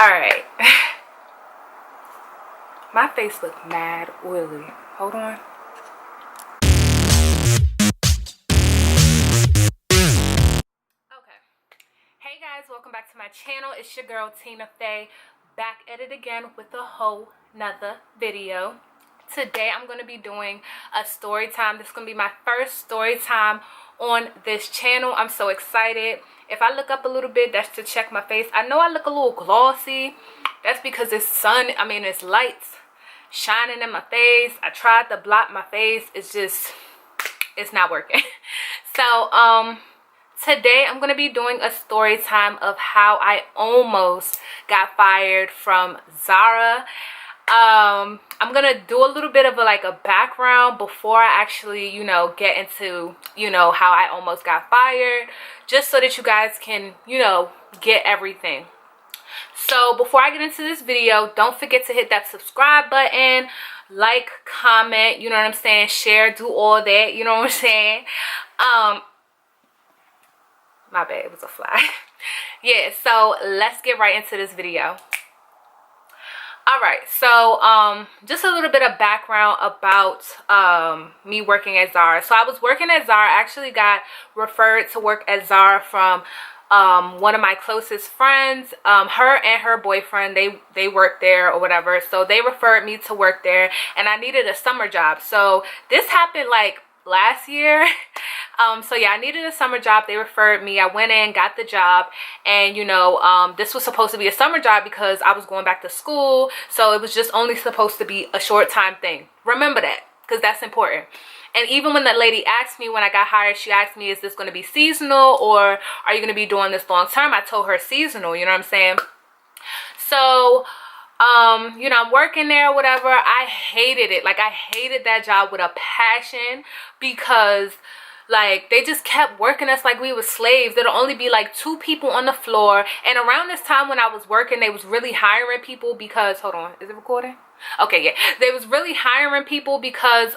Alright. My face look mad oily. Hold on. Okay. Hey guys, welcome back to my channel. It's your girl Tina Faye, back at it again with a whole nother video. Today I'm going to be doing a story time. This is going to be my first story time on this channel. I'm so excited. If I look up a little bit, that's to check my face. I know I look a little glossy. That's because it's it's lights shining in my face. I tried to block my face. It's not working. So today I'm going to be doing a story time of how I almost got fired from Zara. I'm gonna do a little bit of a background before I actually get into how I almost got fired, just so that you guys can get everything. So before I get into this video, don't forget to hit that subscribe button, like, comment, you know what I'm saying, share, do all that, you know what I'm saying. My bad, it was a fly. Yeah, so let's get right into this video. Alright, so just a little bit of background about me working at Zara. So I was working at Zara. I actually got referred to work at Zara from one of my closest friends. Her and her boyfriend, they worked there or whatever. So they referred me to work there, and I needed a summer job. So this happened like last year. So yeah, I needed a summer job. They referred me. I went in, got the job, and this was supposed to be a summer job because I was going back to school. So it was just only supposed to be a short time thing. Remember that, because that's important. And even when that lady asked me when I got hired, she asked me, is this going to be seasonal or are you going to be doing this long term? I told her seasonal, you know what I'm saying? So I'm working there or whatever. I hated it. Like, I hated that job with a passion, because they just kept working us like we were slaves. There'll only be like 2 people on the floor. And around this time when I was working, they was really hiring people because, hold on, is it recording? Okay, yeah. They was really hiring people because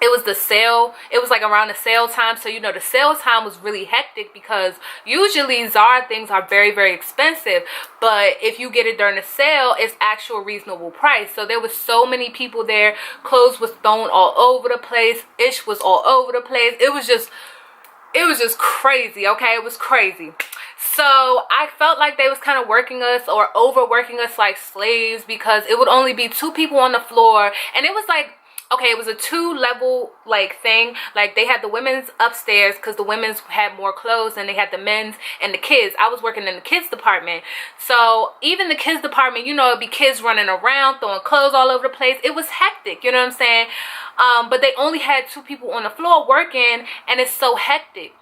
it was the sale. It was like around the sale time. So, the sale time was really hectic because usually Zara things are very, very expensive. But if you get it during the sale, it's actual reasonable price. So there was so many people there. Clothes was thrown all over the place. Ish was all over the place. It was just crazy, okay? It was crazy. So I felt like they was kind of working us or overworking us like slaves, because it would only be 2 people on the floor. And it was like, okay, it was a 2-level thing. Like, they had the women's upstairs because the women's had more clothes, and they had the men's and the kids. I was working in the kids department. So even the kids department, it'd be kids running around, throwing clothes all over the place. It was hectic, you know what I'm saying? But they only had 2 people on the floor working, and it's so hectic.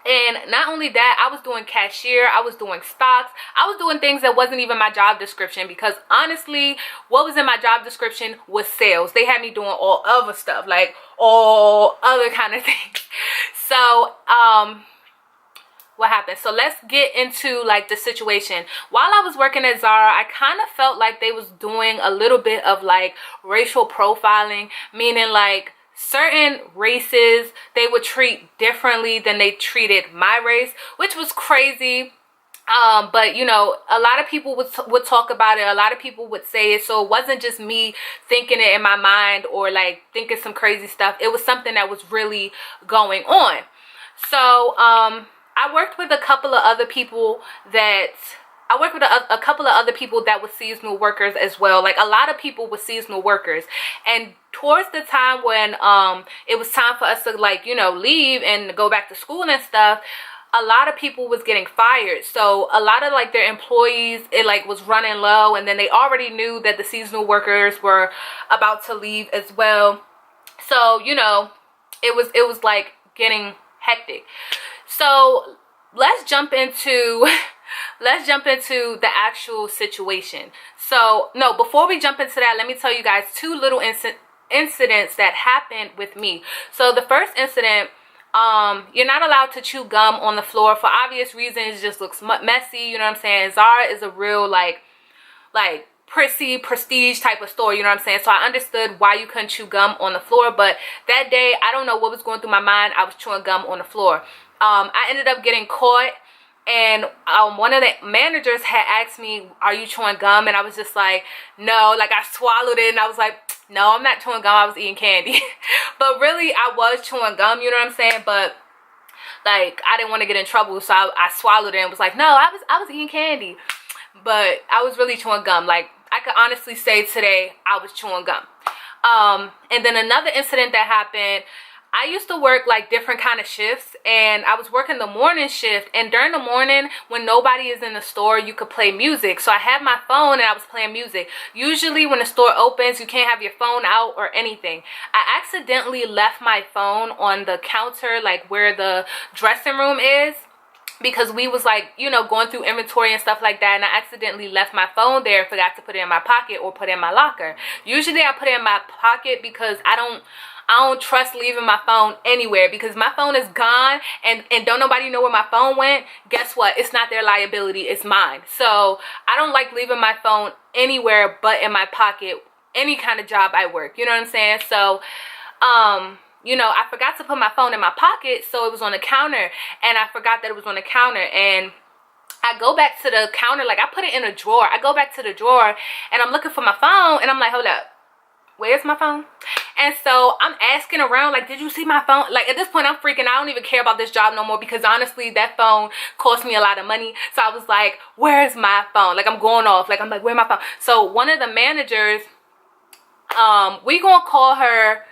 And not only that, I was doing cashier, I was doing stocks, I was doing things that wasn't even my job description, because honestly, what was in my job description was sales. They had me doing all other stuff, like all other kind of things. So what happened? So let's get into the situation. While I was working at Zara, I kind of felt like they was doing a little bit of racial profiling, meaning certain races they would treat differently than they treated my race, which was crazy. But a lot of people would talk about it. A lot of people would say it. So it wasn't just me thinking it in my mind or thinking some crazy stuff. It was something that was really going on. So I worked with a couple of other people that were seasonal workers as well. Like, a lot of people were seasonal workers. And towards the time when it was time for us to leave and go back to school and stuff, a lot of people was getting fired. So a lot of their employees, it was running low, and then they already knew that the seasonal workers were about to leave as well. So it was getting hectic. So let's jump into the actual situation. So no, before we jump into that, let me tell you guys 2 little incidents that happened with me. So the first incident, you're not allowed to chew gum on the floor for obvious reasons. It just looks messy, you know what I'm saying? Zara is a real prissy prestige type of store, you know what I'm saying? So I understood why you couldn't chew gum on the floor. But that day, I don't know what was going through my mind. I was chewing gum on the floor. I ended up getting caught And one of the managers had asked me, are you chewing gum? And I was just like, no. Like, I swallowed it and I was like, no, I'm not chewing gum, I was eating candy. But really, I was chewing gum, you know what I'm saying? But like, I didn't want to get in trouble, so I swallowed it and was like, no, I was eating candy. But I was really chewing gum. Like, I could honestly say today I was chewing gum. And then another incident that happened, I used to work like different kind of shifts, and I was working the morning shift, and during the morning when nobody is in the store, you could play music. So I had my phone and I was playing music. Usually when the store opens, you can't have your phone out or anything. I accidentally left my phone on the counter, like where the dressing room is, because we was like, you know, going through inventory and stuff like that, and I accidentally left my phone there and forgot to put it in my pocket or put it in my locker. Usually I put it in my pocket because I don't trust leaving my phone anywhere, because my phone is gone and don't nobody know where my phone went. Guess what? It's not their liability, it's mine. So I don't like leaving my phone anywhere but in my pocket, any kind of job I work, you know what I'm saying? So you know, I forgot to put my phone in my pocket, so it was on the counter, and I forgot that it was on the counter. And I go back to the counter, like I put it in a drawer. I go back to the drawer and I'm looking for my phone, and I'm like, hold up, where's my phone? And so I'm asking around, like, did you see my phone? Like, at this point I'm freaking, I don't even care about this job no more, because honestly that phone cost me a lot of money. So I was like, where's my phone? Like, I'm going off, like, I'm like, where's my phone? So one of the managers, we gonna call her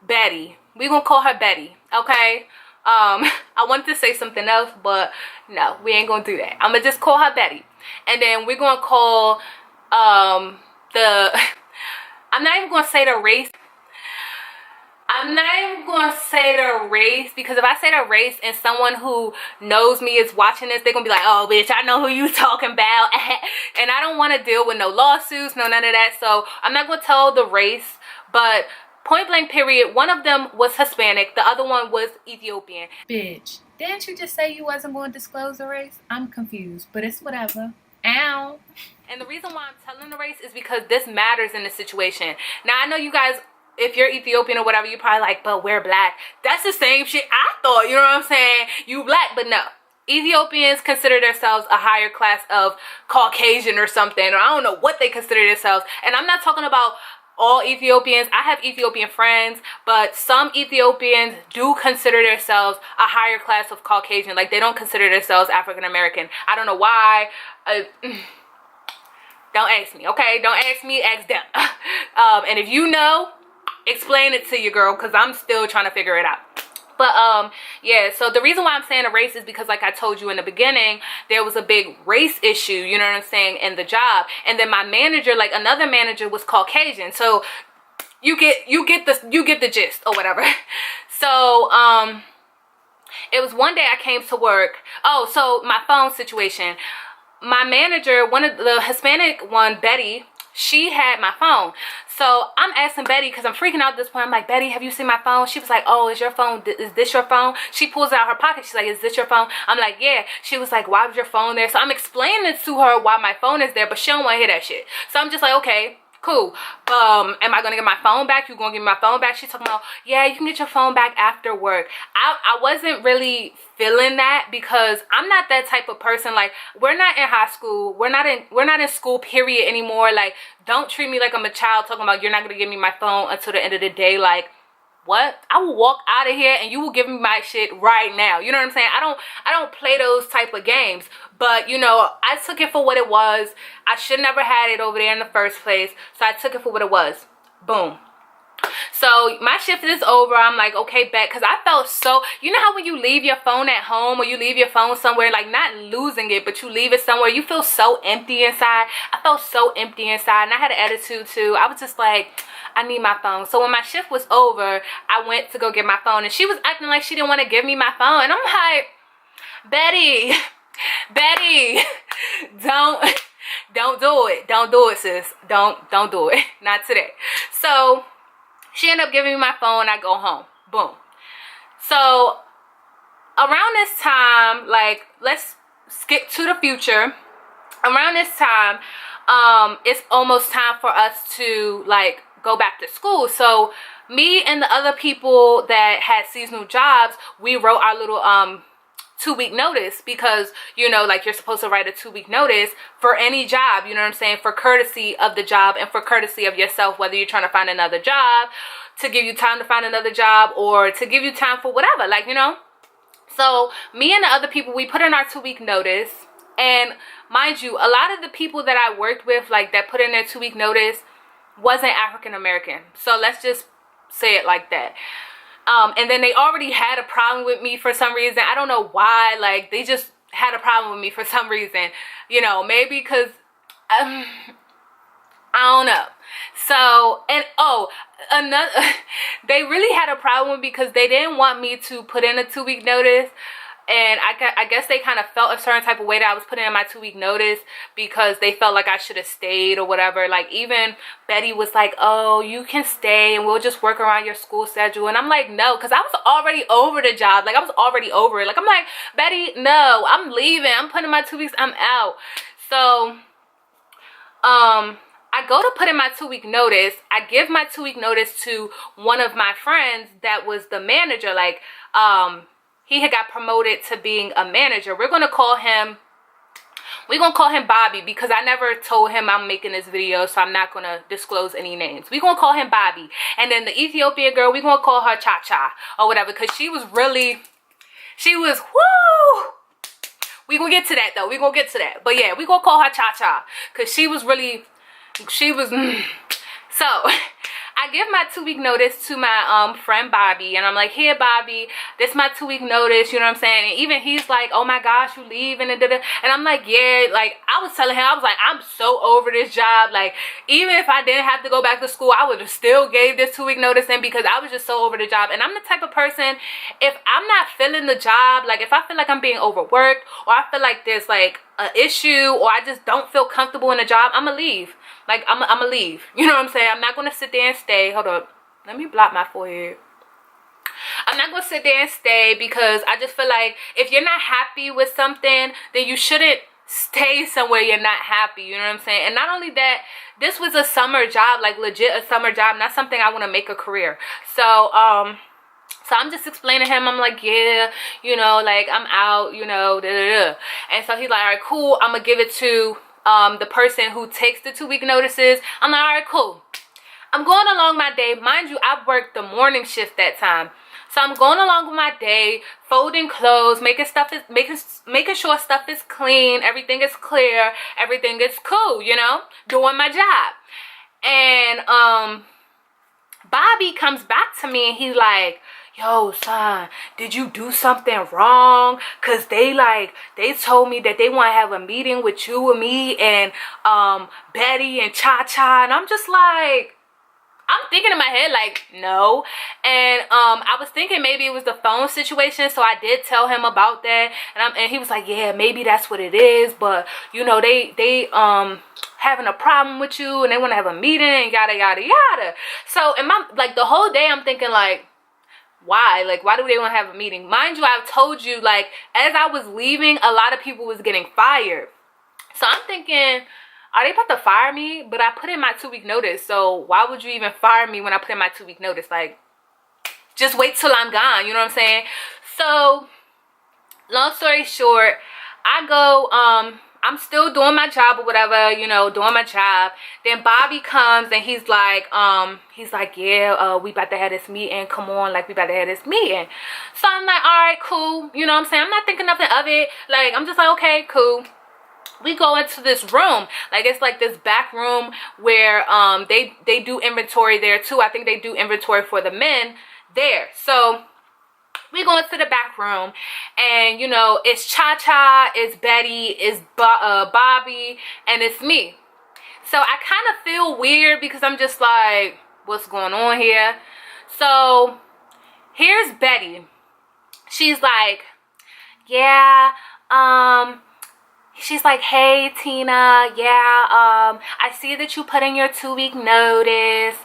Betty. We gonna call her Betty, okay? I wanted to say something else, but no, we ain't gonna do that. I'm gonna just call her Betty. And then we're gonna call I'm not even gonna say the race. I'm not even gonna say the race, because if I say the race and someone who knows me is watching this, they're gonna be like, oh bitch, I know who you talking about. And I don't want to deal with no lawsuits, no none of that. So I'm not gonna tell the race, but point blank period, one of them was Hispanic, the other one was Ethiopian. Bitch, didn't you just say you wasn't going to disclose the race? I'm confused, but it's whatever. Ow. And the reason why I'm telling the race is because this matters in the situation. Now, I know you guys, if you're Ethiopian or whatever, you're probably like, but we're black. That's the same shit I thought, you know what I'm saying? You black, but no. Ethiopians consider themselves a higher class of Caucasian or something, or I don't know what they consider themselves. And I'm not talking about all Ethiopians. I have Ethiopian friends, but some Ethiopians do consider themselves a higher class of Caucasian. Like, they don't consider themselves African American. I don't know why. Don't ask me, okay? Don't ask me, ask them. And if you know, explain it to your girl, because I'm still trying to figure it out. But yeah, so the reason why I'm saying a race is because, like I told you in the beginning, there was a big race issue, you know what I'm saying, in the job. And then my manager, like another manager, was Caucasian. So you get the gist or whatever. So it was one day I came to work. Oh, so my phone situation. My manager, one of the Hispanic one, Betty, she had my phone. So I'm asking Betty, because I'm freaking out at this point. I'm like, Betty, have you seen my phone? She was like, oh, is your phone, is this your phone? She pulls out her pocket. She's like, is this your phone? I'm like, yeah. She was like, why was your phone there? So I'm explaining to her why my phone is there, but she don't want to hear that shit. So I'm just like, okay, cool. Am I gonna get my phone back? You gonna give me my phone back? She's talking about, yeah, you can get your phone back after work. I wasn't really feeling that, because I'm not that type of person. Like, we're not in high school, we're not in school period anymore. Like, don't treat me like I'm a child talking about you're not gonna give me my phone until the end of the day. Like, what? I will walk out of here and you will give me my shit right now. You know what I'm saying? I don't play those type of games. But, you know, I took it for what it was. I should never had it over there in the first place. So I took it for what it was. Boom. So my shift is over. I'm like, okay, bet. Because I felt so, you know how when you leave your phone at home, or you leave your phone somewhere, like not losing it, but you leave it somewhere, you feel so empty inside. I felt so empty inside, and I had an attitude too. I was just like, I need my phone. So when my shift was over, I went to go get my phone, and she was acting like she didn't want to give me my phone. And I'm like, Betty, don't do it. Don't do it, sis. Don't do it. Not today. So she ended up giving me my phone. I go home. Boom. So around this time, like, let's skip to the future. Around this time, it's almost time for us to, like, go back to school. So me and the other people that had seasonal jobs, we wrote our little 2-week notice, because, you know, like, you're supposed to write a 2-week notice for any job, you know what I'm saying, for courtesy of the job and for courtesy of yourself, whether you're trying to find another job, to give you time to find another job, or to give you time for whatever, like, you know. So me and the other people, we put in our 2-week notice. And mind you, a lot of the people that I worked with, like, that put in their 2-week notice wasn't African American. So let's just say it like that. And then they already had a problem with me for some reason. I don't know why. Like, they just had a problem with me for some reason. You know, maybe because I don't know. So, and another, they really had a problem with me because they didn't want me to put in a 2-week notice. And I guess they kind of felt a certain type of way that I was putting in my 2-week notice, because they felt like I should have stayed or whatever. Like, even Betty was like, oh, you can stay and we'll just work around your school schedule. And I'm like, no, because I was already over the job. Like, I was already over it. Like, I'm like, Betty, no, I'm leaving. I'm putting my 2 weeks. I'm out. So, I go to put in my 2-week notice. I give my 2-week notice to one of my friends that was the manager. Like, he had got promoted to being a manager. We're gonna call him Bobby, because I never told him I'm making this video, so I'm not gonna disclose any names. We're gonna call him Bobby. And then the Ethiopian girl, we're gonna call her Cha Cha or whatever, because she was woo. We gonna get to that though. We gonna get to that. But yeah, we gonna call her Cha Cha, because she was so I give my 2-week notice to my friend Bobby, and I'm like, here, Bobby, this is my 2-week notice, you know what I'm saying? And even he's like, oh my gosh, you leaving, and da-da. And I'm like, yeah. Like, I was telling him, I was like, I'm so over this job. Like, even if I didn't have to go back to school, I would have still gave this 2-week notice in, because I was just so over the job. And I'm the type of person, if I'm not feeling the job, like, if I feel like I'm being overworked, or I feel like there's like an issue, or I just don't feel comfortable in the job, I'm gonna leave. Like, I'm gonna leave. You know what I'm saying? I'm not gonna sit there and stay. Hold up. Let me block my forehead. I'm not gonna sit there and stay, because I just feel like if you're not happy with something, then you shouldn't stay somewhere you're not happy. You know what I'm saying? And not only that, this was a summer job, like legit a summer job, not something I want to make a career. So I'm just explaining to him, I'm like, yeah, you know, like, I'm out, you know, da, da, da. And so he's like, all right, cool, I'm gonna give it to the person who takes the 2-week notices. I'm like, all right, cool. I'm going along my day. Mind you, I worked the morning shift that time. So I'm going along with my day, folding clothes, making sure stuff is clean, everything is clear, everything is cool, you know, doing my job. And Bobby comes back to me and he's like, yo, son, did you do something wrong? Because they told me that they want to have a meeting with you and me and Betty and Cha Cha. And I'm just like, I'm thinking in my head, like, no. And I was thinking maybe it was the phone situation, so I did tell him about that. And he was like, yeah, maybe that's what it is. But, you know, they having a problem with you and they want to have a meeting and yada, yada, yada. So, in my, like, the whole day I'm thinking, like, why? Like, why do they want to have a meeting? Mind you, I've told you, like, as I was leaving, a lot of people was getting fired. So I'm thinking, are they about to fire me? But I put in my 2-week notice. So why would you even fire me when I put in my 2-week notice? Like, just wait till I'm gone. You know what I'm saying? So, long story short, I go, I'm still doing my job or whatever, you know, doing my job. Then Bobby comes and he's like, yeah, we about to have this meeting. Come on, like, we about to have this meeting. So I'm like, all right, cool. You know what I'm saying? I'm not thinking nothing of it. Like, I'm just like, okay, cool. We go into this room, like, it's like this back room where they do inventory there too. I think they do inventory for the men there. So we go into the back room, and you know, it's Cha Cha, it's Betty, it's Bobby, and it's me. So I kind of feel weird because I'm just like, what's going on here? So here's Betty. She's like, yeah, she's like, hey, Tina, yeah, I see that you put in your 2-week notice,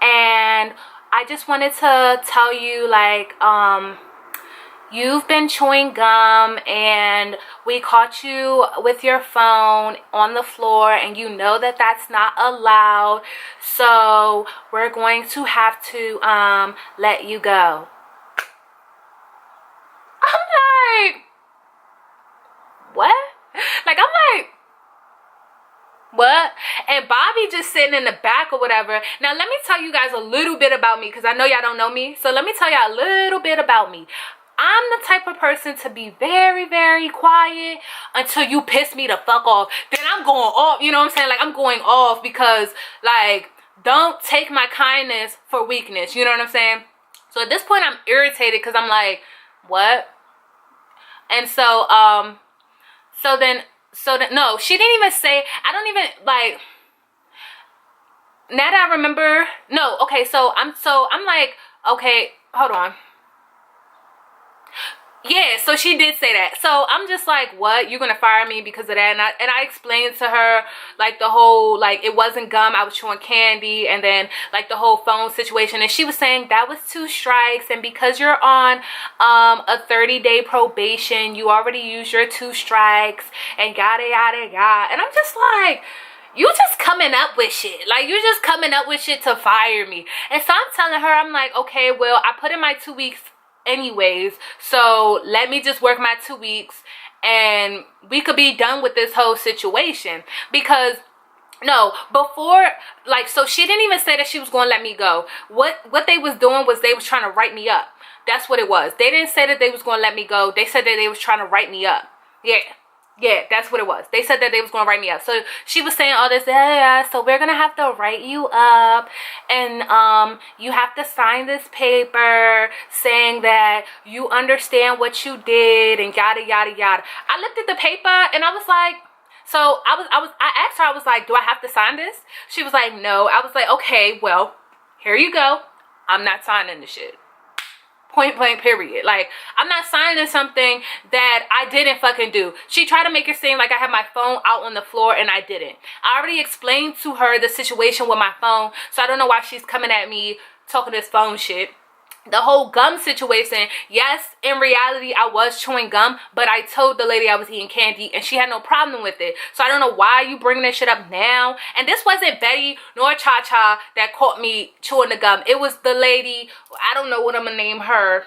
and I just wanted to tell you, like, you've been chewing gum, and we caught you with your phone on the floor, and you know that that's not allowed, so we're going to have to, let you go. I'm like, what? Like, I'm like, what? And Bobby just sitting in the back or whatever. Now let me tell you guys a little bit about me, because I know y'all don't know me. So let me tell y'all a little bit about me. I'm the type of person to be very, very quiet until you piss me the fuck off. Then I'm going off, you know what I'm saying? Like, I'm going off because, like, don't take my kindness for weakness, you know what I'm saying? So at this point I'm irritated because I'm like, what? And so then no, she didn't even say, I don't even, like, now that I remember, no, okay, so I'm like, okay, hold on. Yeah, so she did say that. So I'm just like, what? You're gonna fire me because of that? And I explained to her, like, the whole, like, it wasn't gum, I was chewing candy, and then, like, the whole phone situation. And she was saying that was 2 strikes, and because you're on a 30-day probation, you already used your 2 strikes, and yada yada yada. And I'm just like, you just coming up with shit. Like, you just coming up with shit to fire me. And so I'm telling her, I'm like, okay, well, I put in my 2 weeks anyways, so let me just work my 2 weeks and we could be done with this whole situation. Because no, before, like, so she didn't even say that she was going to let me go. What they was doing was they was trying to write me up. That's what it was. They didn't say that they was going to let me go. They said that they was trying to write me up. Yeah, that's what it was. They said that they was going to write me up. So she was saying all this, yeah, so we're going to have to write you up, and you have to sign this paper saying that you understand what you did, and yada yada yada. I looked at the paper and I was like, so I asked her, I was like, do I have to sign this? She was like, no. I was like, okay, well, here you go. I'm not signing this shit. Point blank, period. Like, I'm not signing something that I didn't fucking do. She tried to make it seem like I had my phone out on the floor, and I didn't. I already explained to her the situation with my phone, so I don't know why she's coming at me talking this phone shit. The whole gum situation, yes, in reality, I was chewing gum, but I told the lady I was eating candy, and she had no problem with it. So I don't know why you bringing this shit up now. And this wasn't Betty nor Cha-Cha that caught me chewing the gum. It was the lady, I don't know what I'm gonna name her,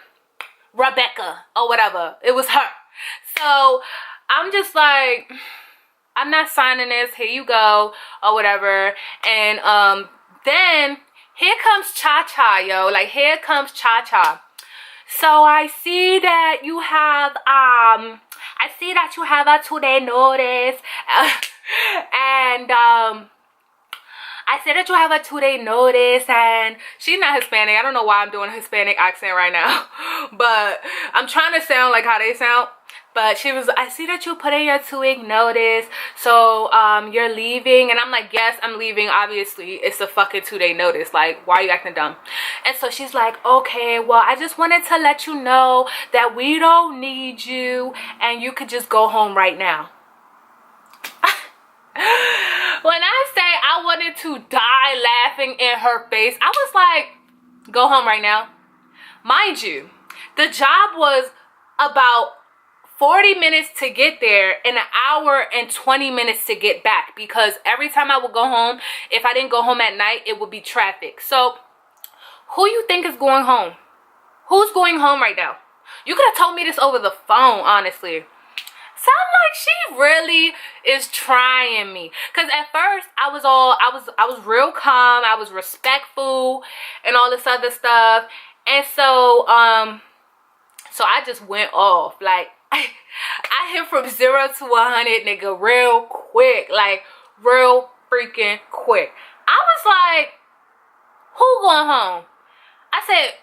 Rebecca or whatever. It was her. So I'm just like, I'm not signing this. Here you go or whatever. And then here comes Cha-Cha, yo. Like, here comes Cha-Cha. So I see that you have a 2-day notice. And I said that you have a 2-day notice, and she's not Hispanic. I don't know why I'm doing a Hispanic accent right now, but I'm trying to sound like how they sound. But she was, I see that you put in your 2-week notice, so you're leaving. And I'm like, yes, I'm leaving. Obviously, it's a fucking 2-day notice. Like, why are you acting dumb? And so she's like, okay, well, I just wanted to let you know that we don't need you, and you could just go home right now. When I say I wanted to die laughing in her face, I was like, go home right now. Mind you, the job was about 40 minutes to get there and 1 hour and 20 minutes to get back, because every time I would go home, if I didn't go home at night, it would be traffic. So who you think is going home? Who's going home right now? You could have told me this over the phone, honestly. So I'm like, she really is trying me. Because at first I was real calm, I was respectful and all this other stuff. And so so I just went off. Like, I hit from 0 to 100, nigga, real quick. Like, real freaking quick. I was like, who going home? I said,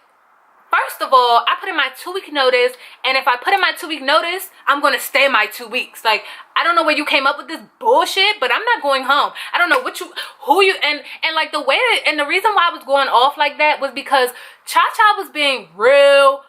first of all, I put in my 2-week notice, and if I put in my 2-week notice, I'm going to stay my 2 weeks. Like, I don't know where you came up with this bullshit, but I'm not going home. I don't know and like the way that, and the reason why I was going off like that was because Cha-Cha was being real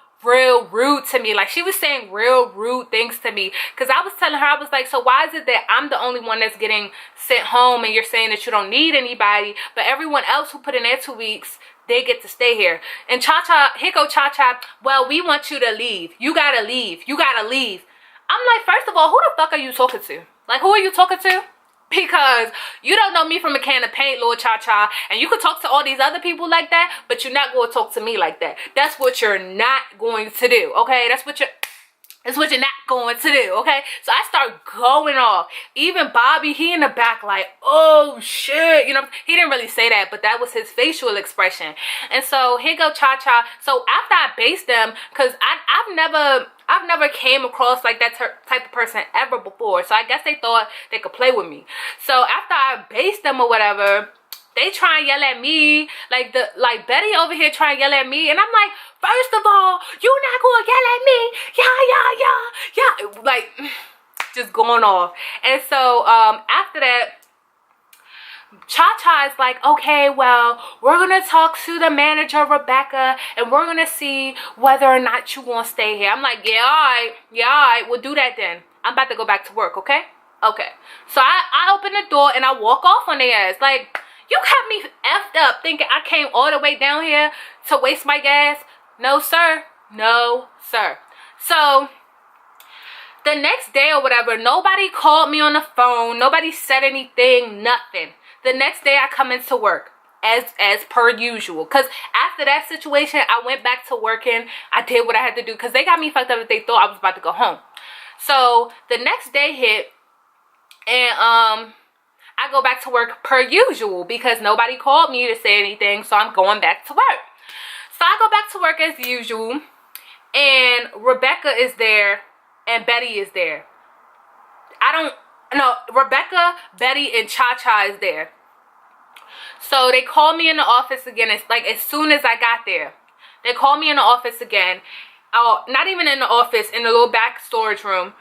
rude to me. Like, she was saying real rude things to me, because I was telling her, I was like, so why is it that I'm the only one that's getting sent home, and you're saying that you don't need anybody, but everyone else who put in their 2 weeks, they get to stay here? And Cha-Cha, here go Cha-Cha, well, we want you to leave. You gotta leave. You gotta leave. I'm like, first of all, who the fuck are you talking to? Like, who are you talking to? Because you don't know me from a can of paint, Lord Cha-Cha. And you could talk to all these other people like that, but you're not going to talk to me like that. That's what you're not going to do, okay? That's what you're... It's what you're not going to do, okay? So I start going off. Even Bobby, he in the back like, oh shit, you know, he didn't really say that, but that was his facial expression. And so here go Cha-Cha. So after I based them, because I've never came across like that type of person ever before. So I guess they thought they could play with me. So after I based them or whatever, they try and yell at me, like Betty over here trying to yell at me, and I'm like, first of all, you not gonna yell at me, yeah, like just going off. And so after that, Cha-Cha is like, okay, well, we're gonna talk to the manager, Rebecca, and we're gonna see whether or not you gonna stay here. I'm like, yeah, all right, we'll do that then. I'm about to go back to work, okay? Okay. So I open the door and I walk off on their ass, like, you got me effed up thinking I came all the way down here to waste my gas? No, sir. No, sir. So the next day or whatever, nobody called me on the phone. Nobody said anything, nothing. The next day I come into work as per usual. Because after that situation, I went back to working. I did what I had to do because they got me fucked up if they thought I was about to go home. So the next day hit and I go back to work per usual because nobody called me to say anything, so I'm going back to work. So I go back to work as usual, and Rebecca is there, and Betty is there. Rebecca, Betty, and Cha-Cha is there. So they called me in the office again. It's like as soon as I got there, they called me in the office again. Not even in the office, in the little back storage room.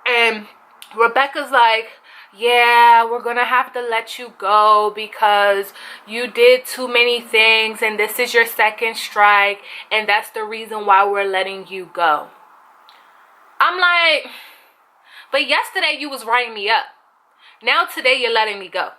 And Rebecca's like, yeah, we're gonna have to let you go because you did too many things and this is your second strike and that's the reason why we're letting you go. I'm like, but yesterday you was writing me up. Now today you're letting me go.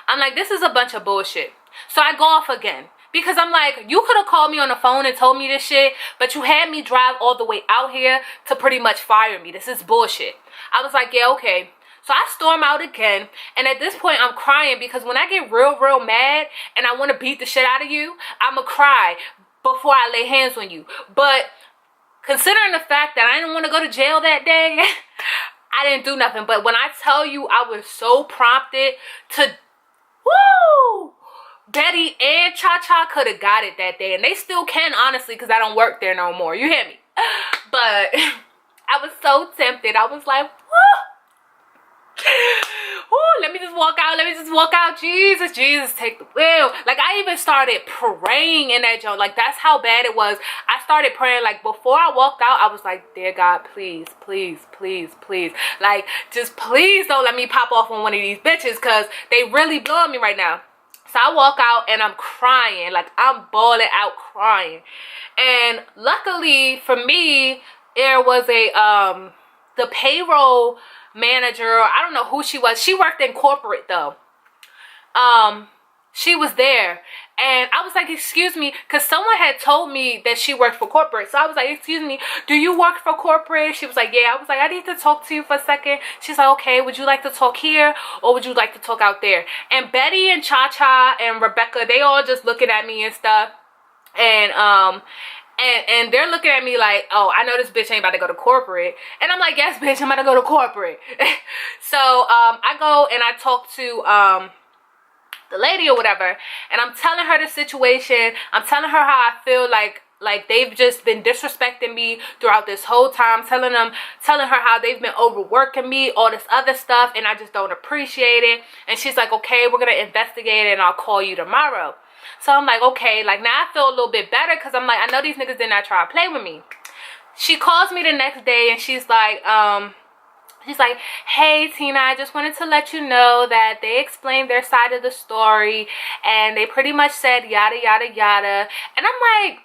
I'm like, this is a bunch of bullshit. So I go off again. Because I'm like, you could have called me on the phone and told me this shit, but you had me drive all the way out here to pretty much fire me. This is bullshit. I was like, yeah, okay. So I storm out again, and at this point I'm crying because when I get real mad and I want to beat the shit out of you, I'ma cry before I lay hands on you. But considering the fact that I didn't want to go to jail that day, I didn't do nothing. But when I tell you I was so prompted to, woo! Betty and Cha-Cha could have got it that day, and they still can, honestly, because I don't work there no more. You hear me? But I was so tempted. I was like, woo! Ooh, let me just walk out. Jesus, take the wheel. Like, I even started praying in that joint. Like, that's how bad it was. I started praying. Like, before I walked out, I was like, dear God, please. Like, just please don't let me pop off on one of these bitches because they really blowing me right now. So I walk out and I'm crying. Like, I'm bawling out crying. And luckily for me, there was the payroll manager, I don't know who she was. She worked in corporate though. She was there, and I was like, excuse me, because someone had told me that she worked for corporate. So I was like, excuse me, do you work for corporate? She was like, yeah. I was like, I need to talk to you for a second. She's like, okay, would you like to talk here or would you like to talk out there? And Betty and Cha-Cha and Rebecca, they all just looking at me and stuff, and they're looking at me like, oh, I know this bitch ain't about to go to corporate. And I'm like, yes, bitch, I'm about to go to corporate. So I go and I talk to the lady or whatever, and I'm telling her the situation. I'm telling her how I feel like they've just been disrespecting me throughout this whole time, telling her how they've been overworking me, all this other stuff, and I just don't appreciate it. And she's like, okay, we're gonna investigate it and I'll call you tomorrow. So I'm like, okay, like now I feel a little bit better because I'm like, I know these niggas did not try to play with me. She calls me the next day and she's like, hey Tina, I just wanted to let you know that they explained their side of the story and they pretty much said yada yada yada. And I'm like,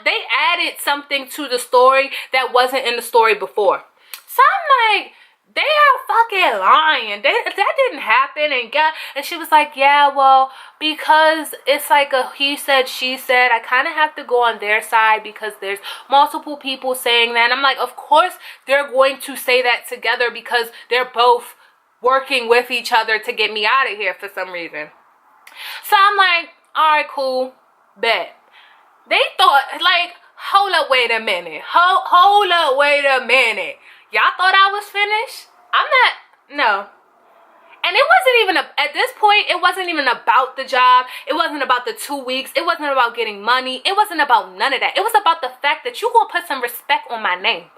they added something to the story that wasn't in the story before. So I'm like, they are fucking lying. That didn't happen. And she was like, yeah, well, because it's like a he said, she said, I kind of have to go on their side because there's multiple people saying that. And I'm like, of course they're going to say that together because they're both working with each other to get me out of here for some reason. So I'm like, all right, cool, bet. They thought, like, hold up, wait a minute. Hold up, wait a minute. Y'all thought I was finished? I'm not, no. And it wasn't even, at this point, it wasn't even about the job. It wasn't about the 2 weeks. It wasn't about getting money. It wasn't about none of that. It was about the fact that you gonna put some respect on my name.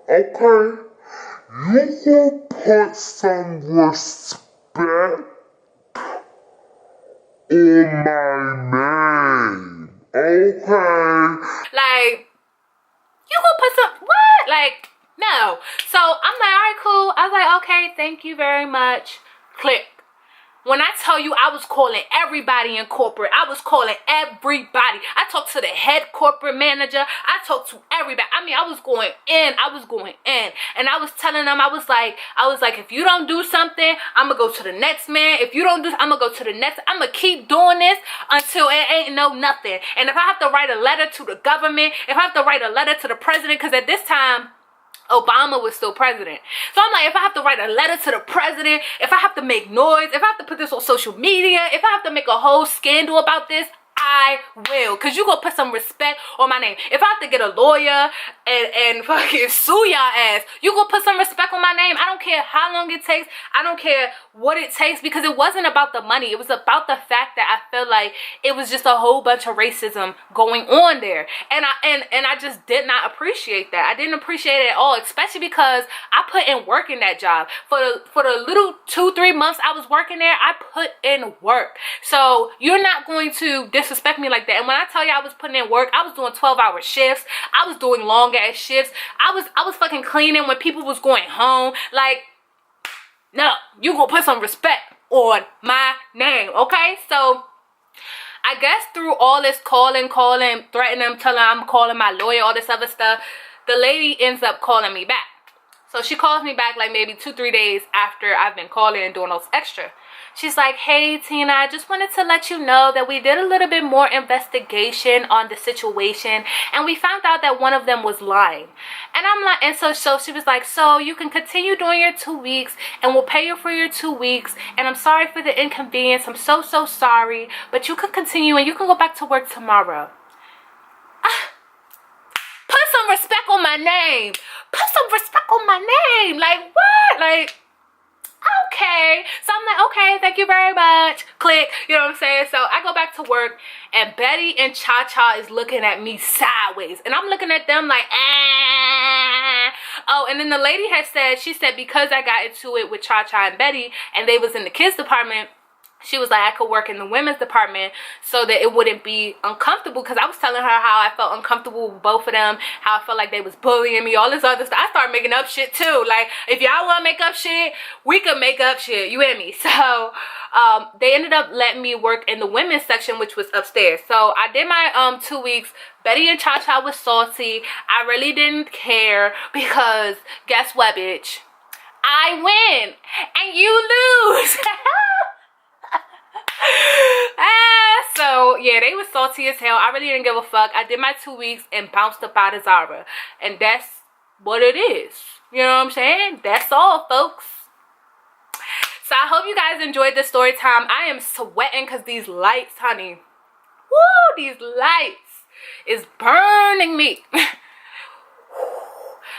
Okay, you gonna put some respect on my name. Okay. Like, you gonna put some, what? Like, no. So I'm like, all right, cool. I was like, okay, thank you very much. Click. When I tell you I was calling everybody in corporate, I was calling everybody. I talked to the head corporate manager. I talked to everybody. I mean, I was going in. And I was telling them, I was like, if you don't do something, I'm going to go to the next man. If you don't do, I'm going to go to the next. I'm going to keep doing this until it ain't no nothing. And if I have to write a letter to the government, if I have to write a letter to the president, because at this time, Obama was still president. So I'm like, if I have to write a letter to the president, if I have to make noise, if I have to put this on social media, if I have to make a whole scandal about this, I will. Because you gonna put some respect on my name. If I have to get a lawyer and fucking sue y'all ass, you gonna put some respect on my name. I don't care how long it takes. I don't care what it takes, because it wasn't about the money. It was about the fact that I felt like it was just a whole bunch of racism going on there. And I just did not appreciate that. I didn't appreciate it at all, especially because I put in work in that job. For the little 2-3 months I was working there, I put in work. So you're not going to disrespect me like that. And when I tell you I was putting in work, I was doing 12-hour shifts. I was doing long ass shifts. I was fucking cleaning when people was going home. Like, no, you gonna put some respect on my name, okay? So I guess through all this calling, threatening them, telling them I'm calling my lawyer, all this other stuff, the lady ends up calling me back. So she calls me back like maybe 2-3 days after I've been calling and doing those extra. She's like, hey, Tina, I just wanted to let you know that we did a little bit more investigation on the situation, and we found out that one of them was lying. And I'm like, and so she was like, so you can continue doing your 2 weeks, and we'll pay you for your 2 weeks, and I'm sorry for the inconvenience. I'm so sorry, but you can continue, and you can go back to work tomorrow. Put some respect on my name. Put some respect on my name. Like, what? Like, okay. So I'm like, okay, thank you very much. Click. You know what I'm saying? So I go back to work, and Betty and Cha-Cha is looking at me sideways, and I'm looking at them like, ah. Oh, and then the lady had said, she said, because I got into it with Cha-Cha and Betty, and they was in the kids department, she was like, I could work in the women's department so that it wouldn't be uncomfortable, because I was telling her how I felt uncomfortable with both of them, how I felt like they was bullying me, all this other stuff. I started making up shit too. Like, if y'all want to make up shit, we could make up shit. You hear me? So they ended up letting me work in the women's section, which was upstairs. So I did my 2 weeks. Betty and Cha-Cha was salty. I really didn't care, because guess what, bitch? I win and you lose. So yeah, they was salty as hell. I really didn't give a fuck. I did my 2 weeks and bounced up out of Zara, and that's what it is. You know what I'm saying? That's all, folks. So I hope you guys enjoyed this story time. I am sweating because these lights, honey, woo, these lights is burning me.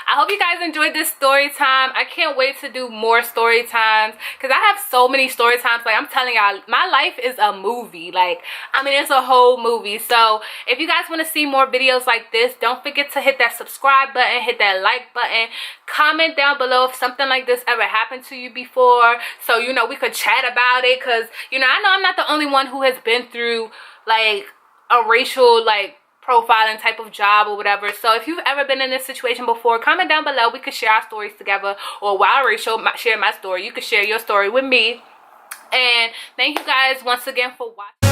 I hope you guys enjoyed this story time. I can't wait to do more story times, because I have so many story times. Like, I'm telling y'all, my life is a movie. Like, I mean, it's a whole movie. So if you guys want to see more videos like this, don't forget to hit that subscribe button, hit that like button, comment down below if something like this ever happened to you before, so you know we could chat about it. Because, you know, I know I'm not the only one who has been through like a racial like profiling type of job or whatever. So if you've ever been in this situation before, comment down below. We could share our stories together, or while I already share my story, you could share your story with me. And thank you guys once again for watching.